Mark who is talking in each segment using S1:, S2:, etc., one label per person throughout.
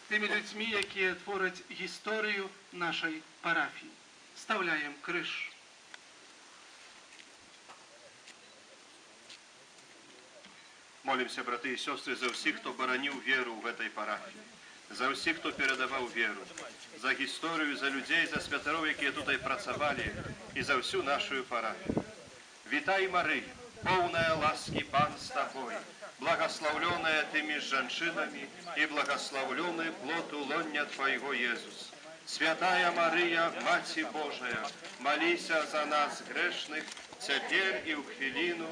S1: тими людьми, які творять історію нашої парафії. Ставляємо криш.
S2: Молимся, браты и сестры, за всех, кто боронил веру в этой парафии, за всех, кто передавал веру, за историю, за людей, за святоров, які тут и працевали, и за всю нашу парафию. Витай, Мария, полная ласки, Пан с тобой, благословленная теми женщинами и благословленный плод лоня Твоего, Иисус. Святая Мария, Мать Божия, молись за нас, грешных, теперь и в хвилину.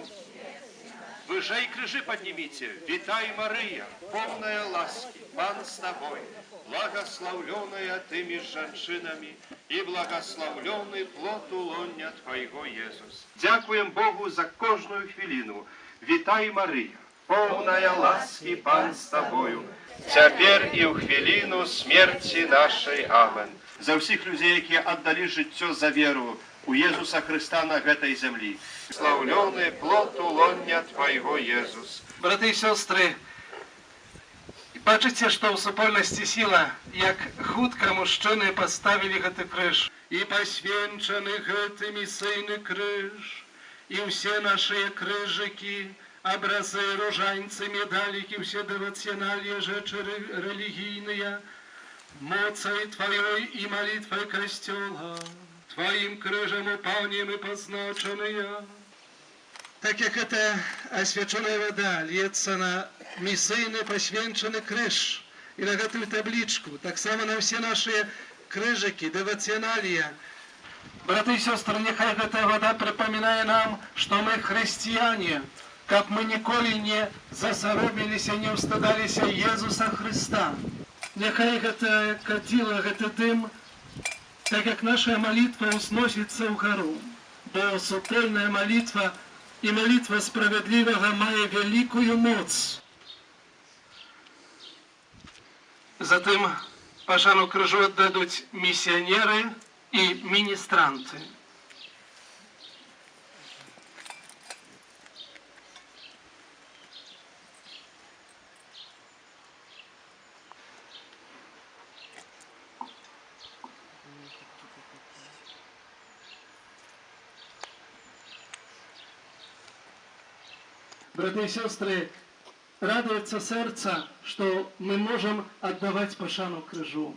S2: Выше и крыжи поднимите. Витай, Мария, полная ласки, Пан с тобой, благословленная теми женщинами и благословленный плод лоня Твоего, Иисус. Дякуем Богу за кожную хвилину. Витай, Мария, полная ласки, Пан с тобою, теперь и в хвилину смерти нашей. Амен. За всех людей, які отдали життя за веру у Иисуса Христа на этой земле. Славленый плод лоня Твоего, Иисус.
S1: Брати і сестри, бачите, що в супольності сила, як хутко мужчини поставили гэты крыж. І посвенчаны гэтымі сыны крыж, і все наши крыжики, образы, ружанцы, медалики, все девоциональные rzeczy религийные, мocой Твоей и молитвой Костела, Твоим крыжем упанием и позначенные. Так як эта освяченная вода льется на мисийный посвенченный крыж и на эту табличку, так само на все наши крыжики, девоционалия. Браты и сестры, нехай эта вода припоминает нам, что мы христиане, как мы николи не засоромились и не устыдались Иисуса Христа. Нехай это кадило, это дым, так как наша молитва усносится в гору, бо супольная молитва и молитва справедливого має великую моц. Затем пошану крижу отдадут миссионеры и министранты. Братья и сестры, радуется сердце, что мы можем отдавать пошану крыжу.